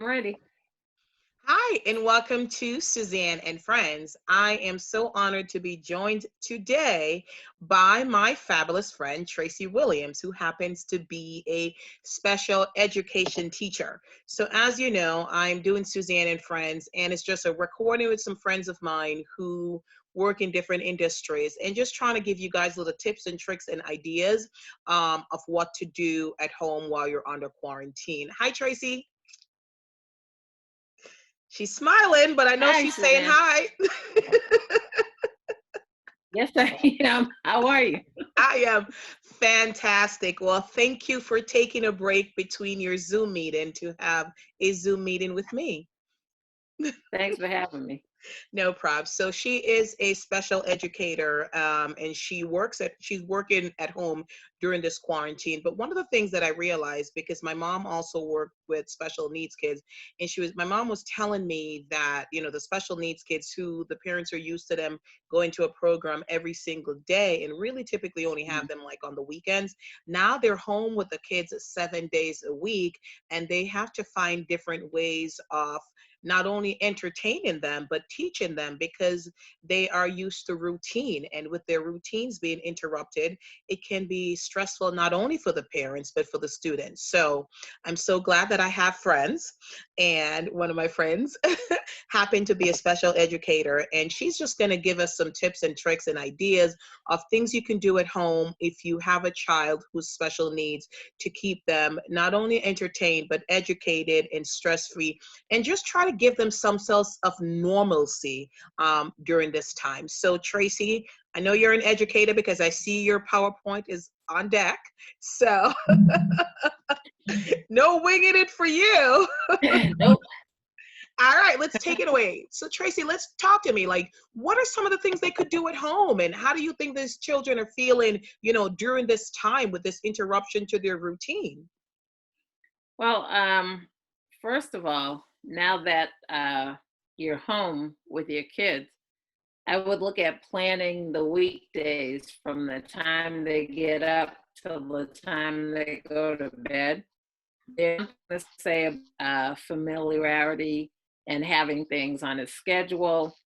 Ready. Hi, and welcome to Suzanne and Friends. I am so honored to be joined today by my fabulous friend, Tracey Williams, who happens to be a special education teacher. So, as you know, I'm doing Suzanne and Friends, and it's just a recording with some friends of mine who work in different industries and just trying to give you guys little tips and tricks and ideas of what to do at home while you're under quarantine. Hi, Tracy. She's smiling, but I know Hi, she's saying Suzanne. hi. Yes, I am. How are you? I am fantastic. Well, thank you for taking a break between your Zoom meeting to have a Zoom meeting with me. Thanks for having me. No problem. So she is a special educator, and she's working at home during this quarantine. But one of the things that I realized, because my mom also worked with special needs kids, and my mom was telling me that the special needs kids who the parents are used to them going to a program every single day, and really typically only have Mhm. them like on the weekends. Now they're home with the kids 7 days a week, and they have to find different ways of not only entertaining them but teaching them, because they are used to routine, and with their routines being interrupted, it can be stressful not only for the parents but for the students. So I'm so glad that I have friends, and one of my friends happened to be a special educator, and she's just going to give us some tips and tricks and ideas of things you can do at home if you have a child who's special needs, to keep them not only entertained but educated and stress free, and just try to give them some sense of normalcy during this time. So, Tracy, I know you're an educator because I see your PowerPoint is on deck. So, no winging it for you. Nope. All right, let's take it away. So, Tracy, let's talk to me. Like, what are some of the things they could do at home? And how do you think these children are feeling, during this time with this interruption to their routine? Well, first of all, now that you're home with your kids, I would look at planning the weekdays from the time they get up till the time they go to bed. There's something to say familiarity and having things on a schedule.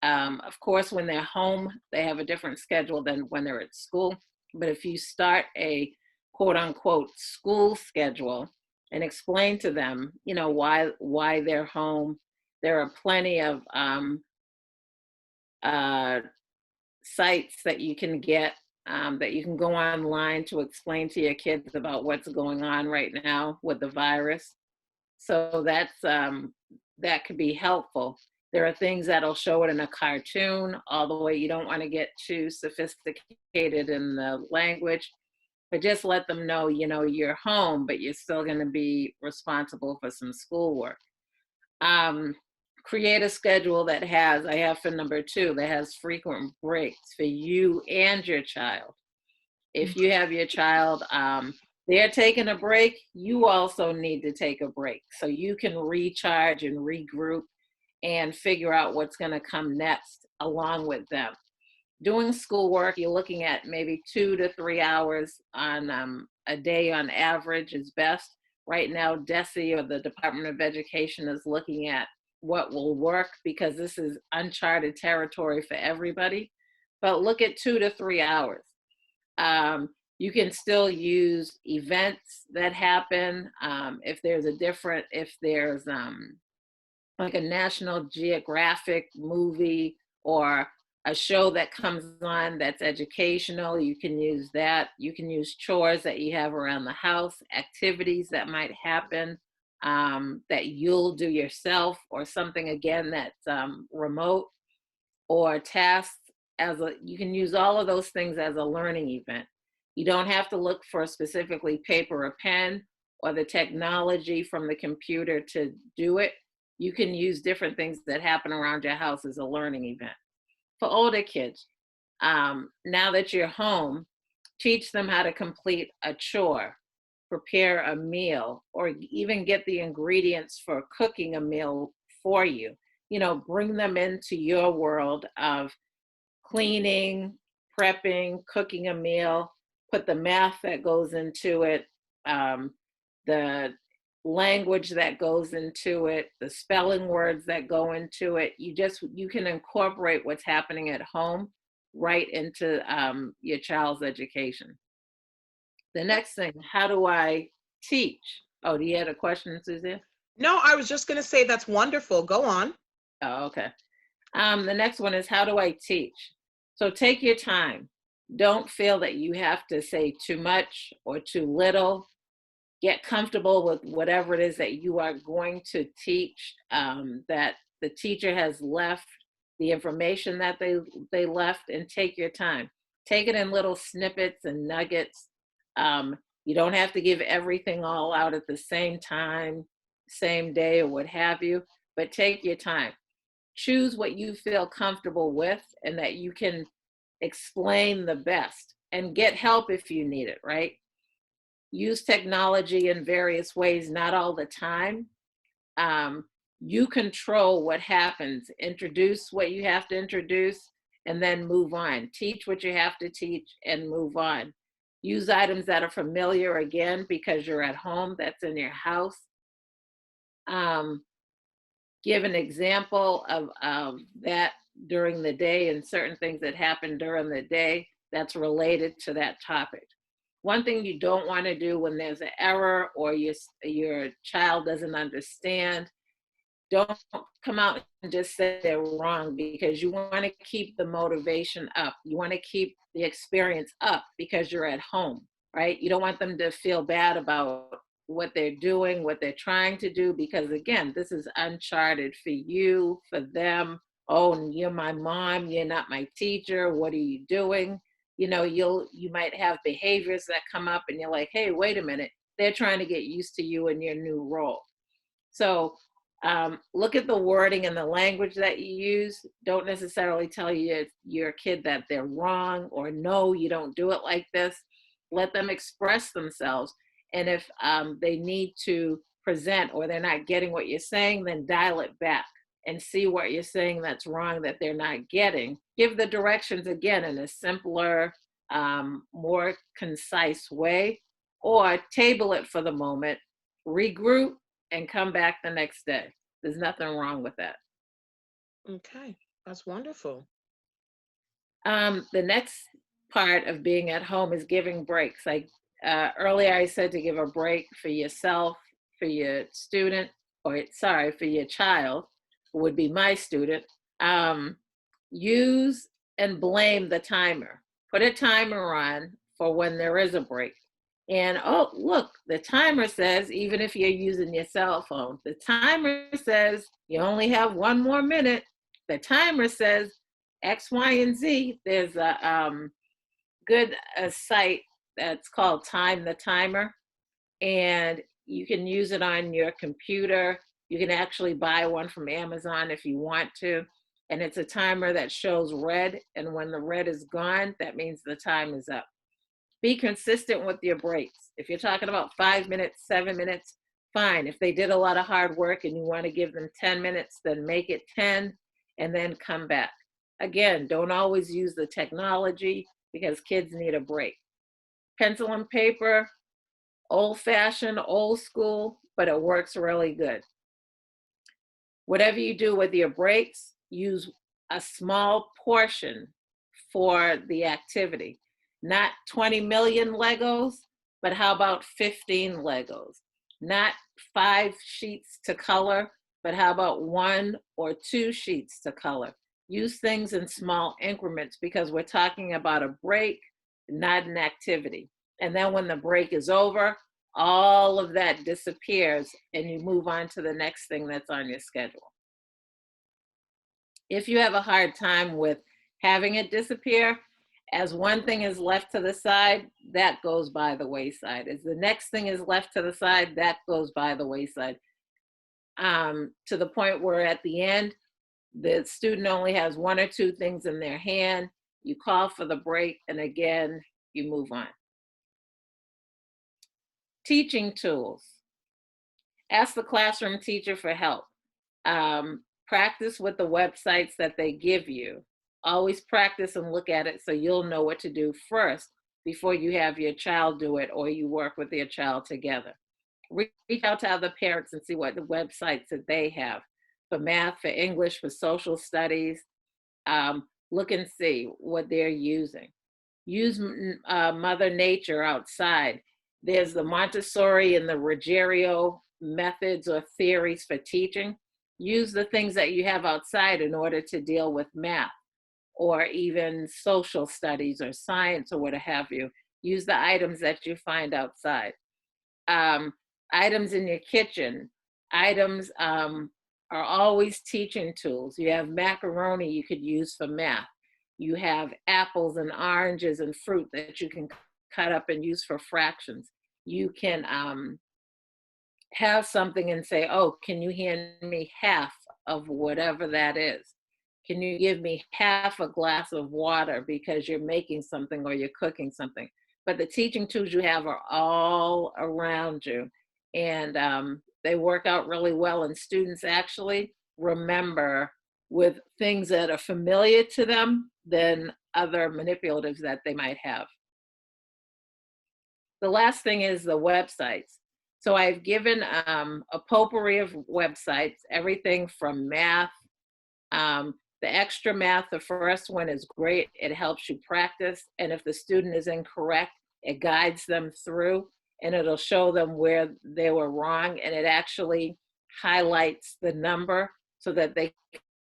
Of course, when they're home, they have a different schedule than when they're at school. But if you start a quote unquote school schedule and explain to them, why they're home, there are plenty of uh, sites that you can get, that you can go online to explain to your kids about what's going on right now with the virus. So that could be helpful. There are things that'll show it in a cartoon, all the way. You don't want to get too sophisticated in the language, but just let them know, you're home, but you're still going to be responsible for some schoolwork. Um, Create a schedule that has, I have for number two, that has frequent breaks for you and your child. If you have your child, they're taking a break, you also need to take a break so you can recharge and regroup and figure out what's going to come next along with them. Doing schoolwork, you're looking at maybe 2 to 3 hours on a day on average is best. Right now, DESE, or the Department of Education, is looking at what will work because this is uncharted territory for everybody. But look at 2 to 3 hours. You can still use events that happen. If there's like a National Geographic movie or a show that comes on that's educational, you can use that. You can use chores that you have around the house, activities that might happen, that you'll do yourself, or something again that's remote, or tasks. You can use all of those things as a learning event. You don't have to look for specifically paper or pen or the technology from the computer to do it. You can use different things that happen around your house as a learning event. For older kids, now that you're home, teach them how to complete a chore, prepare a meal, or even get the ingredients for cooking a meal for you. Bring them into your world of cleaning, prepping, cooking a meal, put the math that goes into it, um, the language that goes into it, the spelling words that go into it. You can incorporate what's happening at home right into your child's education. The next thing, how do I teach? Oh, do you have a question, Suzanne? No, I was just going to say that's wonderful. Go on. Oh, okay. The next one is, how do I teach? So take your time. Don't feel that you have to say too much or too little. Get comfortable with whatever it is that you are going to teach, that the teacher has left, the information that they left, and take your time. Take it in little snippets and nuggets. You don't have to give everything all out at the same time, same day, or what have you, but take your time. Choose what you feel comfortable with and that you can explain the best, and get help if you need it, right? Use technology in various ways, not all the time. You control what happens. Introduce what you have to introduce and then move on. Teach what you have to teach and move on. Use items that are familiar, again, because you're at home, that's in your house. Give an example of that during the day and certain things that happen during the day that's related to that topic. One thing you don't want to do when there's an error or your child doesn't understand, don't come out and just say they're wrong, because you want to keep the motivation up. You want to keep the experience up because you're at home, right? You don't want them to feel bad about what they're doing, what they're trying to do, because again, this is uncharted for you, for them. Oh, you're my mom, you're not my teacher. What are you doing? You know, you might have behaviors that come up and you're like, hey, wait a minute, they're trying to get used to you in your new role. So look at the wording and the language that you use. Don't necessarily tell your kid that they're wrong, or no, you don't do it like this. Let them express themselves. And if they need to present or they're not getting what you're saying, then dial it back and see what you're saying that's wrong, that they're not getting. Give the directions again in a simpler, more concise way, or table it for the moment, regroup, and come back the next day. There's nothing wrong with that. Okay, that's wonderful. The next part of being at home is giving breaks. Like earlier, I said to give a break for yourself, for your student, or sorry, for your child, who would be my student. Use and blame the timer. Put a timer on for when there is a break. And oh, look, the timer says, even if you're using your cell phone, the timer says you only have 1 more minute. The timer says X, Y, and Z. There's a good site that's called Time the Timer, and you can use it on your computer. You can actually buy one from Amazon if you want to. And it's a timer that shows red, and when the red is gone, that means the time is up. Be consistent with your breaks. If you're talking about 5 minutes, 7 minutes, fine. If they did a lot of hard work and you want to give them 10 minutes, then make it 10 and then come back. Again, don't always use the technology because kids need a break. Pencil and paper, old-fashioned, old school, but it works really good. Whatever you do with your breaks, use a small portion for the activity. Not 20 million Legos, but how about 15 Legos? Not 5 sheets to color, but how about 1 or 2 sheets to color? Use things in small increments because we're talking about a break, not an activity. And then when the break is over, all of that disappears and you move on to the next thing that's on your schedule. If you have a hard time with having it disappear, as one thing is left to the side, that goes by the wayside. As the next thing is left to the side, that goes by the wayside. To the point where at the end, the student only has 1 or 2 things in their hand. You call for the break, and again, you move on. Teaching tools. Ask the classroom teacher for help. Practice with the websites that they give you. Always practice and look at it so you'll know what to do first before you have your child do it or you work with your child together. reach out to other parents and see what the websites that they have for math, for English, for social studies. Look and see what they're using. Use Mother Nature outside. There's the Montessori and the Ruggiero methods or theories for teaching. Use the things that you have outside in order to deal with math or even social studies or science or what have you. Use the items that you find outside. Um, Items in your kitchen. Items are always teaching tools. You have macaroni you could use for math. You have apples and oranges and fruit that you can cut up and use for fractions. You can have something and say, oh, can you hand me half of whatever that is? Can you give me half a glass of water because you're making something or you're cooking something? But the teaching tools you have are all around you, and they work out really well. And students actually remember with things that are familiar to them than other manipulatives that they might have. The last thing is the websites. So I've given a potpourri of websites, everything from math. The extra math, the first one is great. It helps you practice. And if the student is incorrect, it guides them through and it'll show them where they were wrong. And it actually highlights the number so that they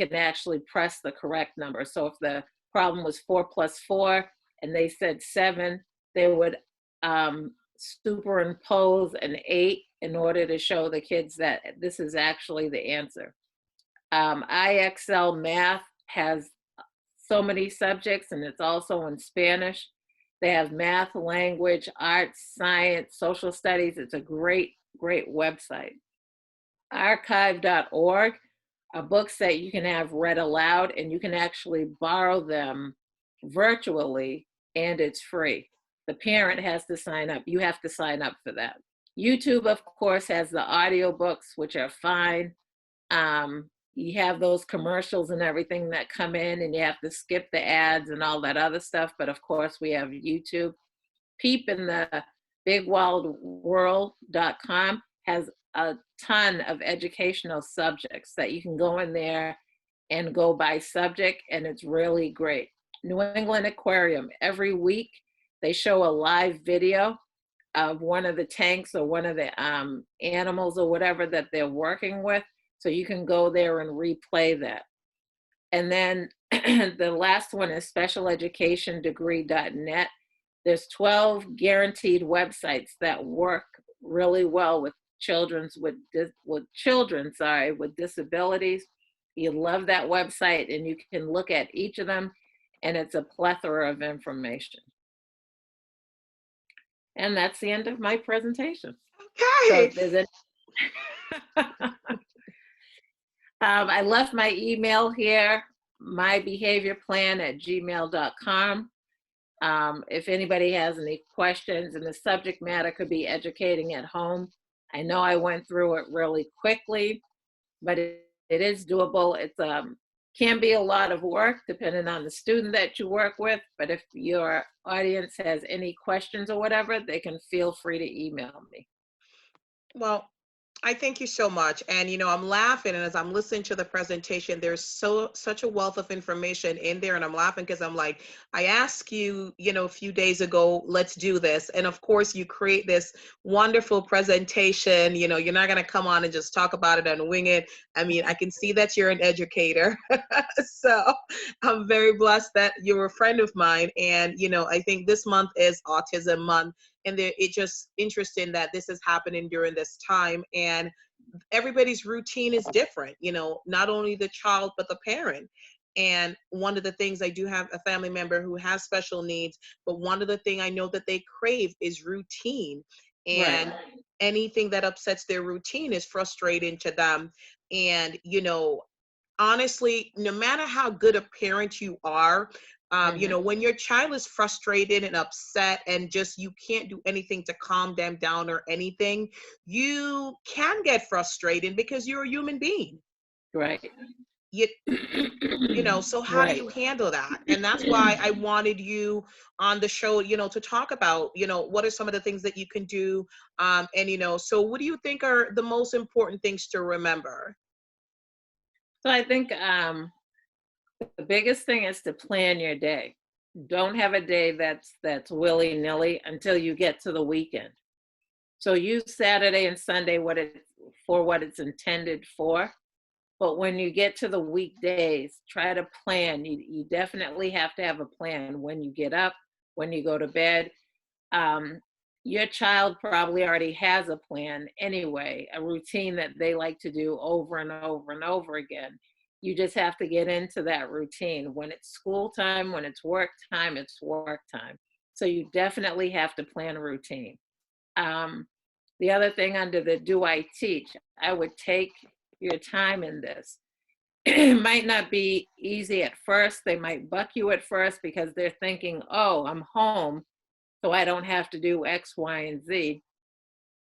can actually press the correct number. So if the problem was 4 plus 4 and they said 7, they would superimpose an 8 in order to show the kids that this is actually the answer. IXL Math has so many subjects and it's also in Spanish. They have math, language, arts, science, social studies. It's a great, great website. Archive.org are books that you can have read aloud and you can actually borrow them virtually and it's free. The parent has to sign up. You have to sign up for that. YouTube, of course, has the audiobooks, which are fine. You have those commercials and everything that come in and you have to skip the ads and all that other stuff. But of course, we have YouTube. Peep in the bigwildworld.com has a ton of educational subjects that you can go in there and go by subject, and it's really great. New England Aquarium, every week they show a live video of one of the tanks or one of the animals or whatever that they're working with. So you can go there and replay that. And then the last one is specialeducationdegree.net. There's 12 guaranteed websites that work really well with children with disabilities. You love that website and you can look at each of them and it's a plethora of information. And that's the end of my presentation. Okay. So I left my email here, mybehaviorplan@gmail.com. If anybody has any questions, and the subject matter could be educating at home. I know I went through it really quickly, but it is doable. It can be a lot of work depending on the student that you work with, but if your audience has any questions or whatever, they can feel free to email me. Well, I thank you so much. And I'm laughing, and as I'm listening to the presentation, there's such a wealth of information in there, and I'm laughing because I'm like, I asked you, a few days ago, let's do this, and of course you create this wonderful presentation. You're not going to come on and just talk about it and wing it. I mean, I can see that you're an educator, so I'm very blessed that you're a friend of mine. And I think this month is Autism Month. And it's just interesting that this is happening during this time, and everybody's routine is different, not only the child, but the parent. And one of the things, I do have a family member who has special needs, but one of the things I know that they crave is routine. And Right. anything that upsets their routine is frustrating to them. And, honestly, no matter how good a parent you are, when your child is frustrated and upset and just you can't do anything to calm them down or anything, you can get frustrated because you're a human being. Right. you, so how do Right. you handle that? And that's why I wanted you on the show, to talk about, what are some of the things that you can do. And, so what do you think are the most important things to remember? So I think the biggest thing is to plan your day. Don't have a day that's willy-nilly until you get to the weekend. So use Saturday and Sunday what it's intended for. But when you get to the weekdays, try to plan. You definitely have to have a plan when you get up, when you go to bed. Um, your child probably already has a plan anyway, a routine that they like to do over and over and over again. You just have to get into that routine. When it's school time, when it's work time, it's work time. So you definitely have to plan a routine. Um, the other thing under the do I teach, I would take your time in this. It might not be easy at first. They might buck you at first because they're thinking, oh, I'm home, so I don't have to do X, Y, and Z.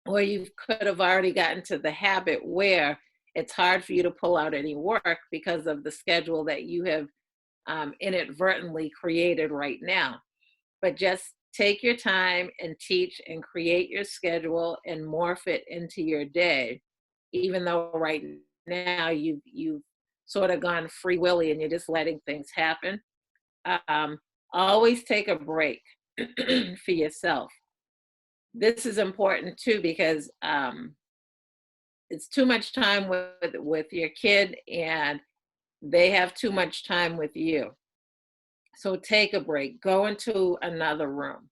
Or you could have already gotten to the habit where it's hard for you to pull out any work because of the schedule that you have inadvertently created right now. But just take your time and teach and create your schedule and morph it into your day, even though right now you've sort of gone free willy and you're just letting things happen. Um, Always take a break for yourself. This is important too because it's too much time with your kid and they have too much time with you. So take a break, go into another room,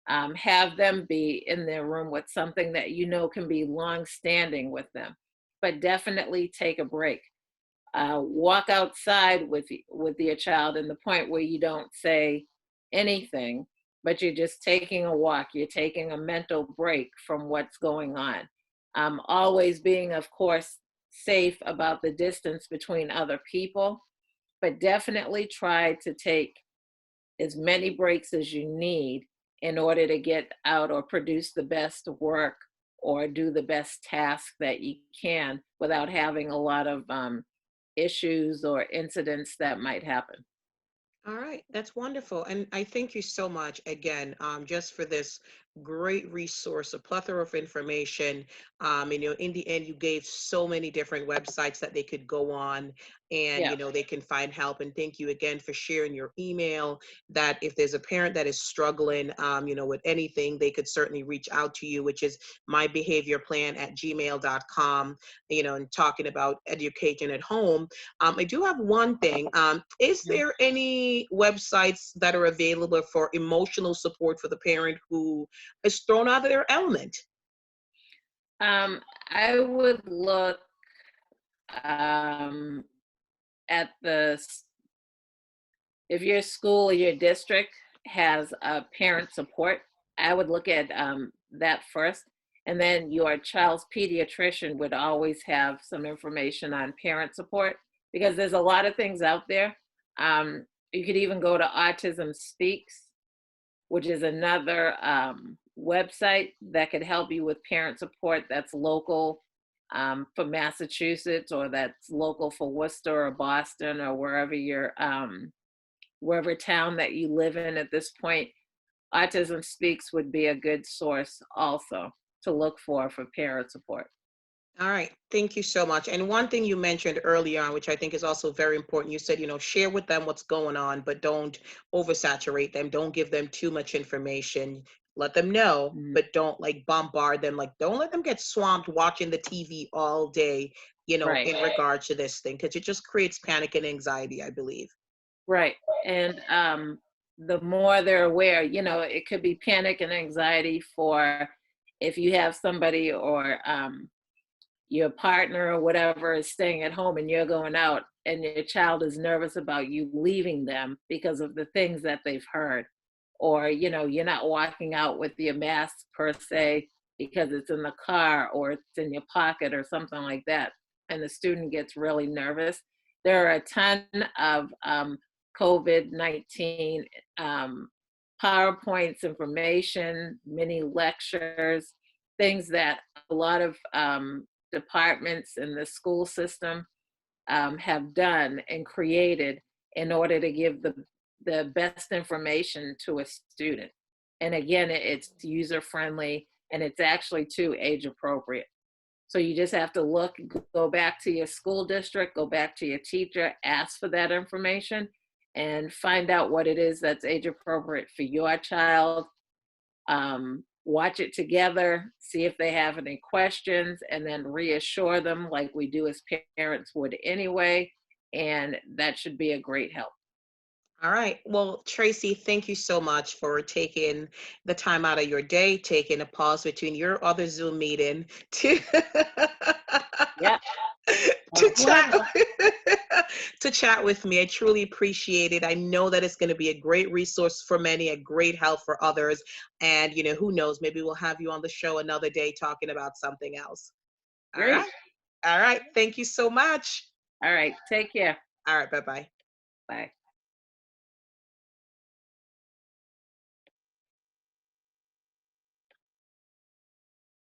have them be in their room with something that you know can be long standing with them, but definitely take a break. Walk outside with your child in the point where you don't say anything, but you're just taking a walk. You're taking a mental break from what's going on. Always being, of course, safe about the distance between other people, but definitely try to take as many breaks as you need in order to get out or produce the best work or do the best task that you can without having a lot of issues or incidents that might happen. All right, that's wonderful. And I thank you so much again, just for this great resource, a plethora of information. In the end, you gave so many different websites that they could go on and, Yeah. they can find help. And thank you again for sharing your email that if there's a parent that is struggling, with anything, they could certainly reach out to you, which is mybehaviorplan@gmail.com, and talking about education at home. I do have one thing. Is Mhm. there any websites that are available for emotional support for the parent who is thrown out of their element? Um, I would look um, at if your school or your district has a parent support, I would look at that first. And then your child's pediatrician would always have some information on parent support because there's a lot of things out there. You could even go to Autism Speaks, which is another website that could help you with parent support that's local for Massachusetts or that's local for Worcester or Boston or wherever town that you live in at this point. Autism Speaks would be a good source also to look for parent support. All right. Thank you so much. And one thing you mentioned earlier on, which I think is also very important, you said, share with them what's going on, but don't oversaturate them. Don't give them too much information. Let them know, Mhm. but don't like bombard them. Like, don't let them get swamped watching the TV all day, Right, in regards to this thing, because it just creates panic and anxiety, I believe. right. And the more they're aware, it could be panic and anxiety for if you have somebody or your partner or whatever is staying at home and you're going out and your child is nervous about you leaving them because of the things that they've heard, or you're not walking out with your mask per se because it's in the car or it's in your pocket or something like that, and the student gets really nervous. There are a ton of COVID-19 um, PowerPoints, information, mini lectures, things that a lot of departments in the school system have done and created in order to give the best information to a student. And again, it's user friendly and it's actually too age appropriate. So you just have to look, go back to your school district, go back to your teacher, ask for that information, and find out what it is that's age appropriate for your child. Watch it together, see if they have any questions, and then reassure them like we do as parents would anyway. And that should be a great help. All right. Well, Tracy, thank you so much for taking the time out of your day, taking a pause between your other Zoom meeting to Yeah, to no chat pleasure. to chat with me. I truly appreciate it. I know that it's going to be a great resource for many, a great help for others. And who knows, maybe we'll have you on the show another day talking about something else. All Great. right. All right. Thank you so much. All right. Take care. All right. Bye-bye. Bye.